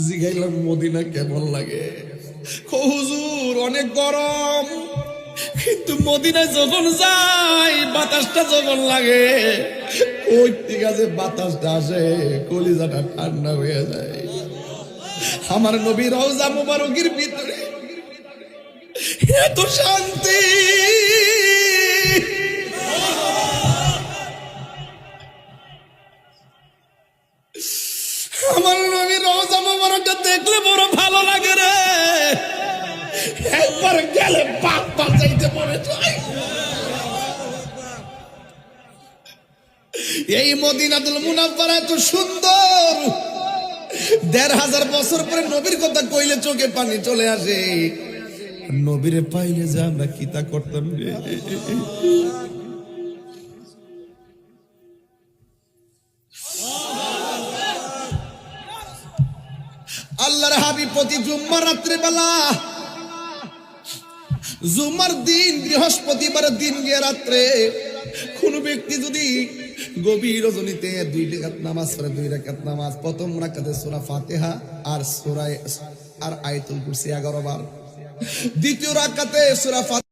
জিগাইলাম Medina কেমন লাগে? হুজুর অনেক গরম, কিন্তু মদিনায় যখন যাই বাতাসটা যখন লাগে, ওই ঠিক আছে বাতাসটা আসে, কলিজাটা ঠান্ডা হয়ে যায়। আমার নবী রওজা মুবারকের ভিতরে এত শান্তি, আমার নবী রওজা মুবারকটা দেখলে বড় ভালো লাগে রে। একবার গেলে পাপ বাঁচাইতে পড়ে যায়। এই মদিনাতুল মুনাওয়ারা এত সুন্দর, ১৫০০ বছর পরে নবীর কথা কইলে চোখে পানি চলে আসে। নবীরে পাইলে যে আমরা কিতা করতাম রে। আল্লাহর হাবিব প্রতি জুম্মার রাত্রে বেলা, জুম্মার দিন বৃহস্পতিবার দিন গিয়ে রাত্রে কোন ব্যক্তি যদি গভীর রজনীতে 2 রাকাত নামাজ পড়ে, 2 রাকাত নামাজ, প্রথম রাকাতে সূরা ফাতিহা আর আয়াতুল কুরসি 11 বার, দ্বিতীয় রাকাতে সূরা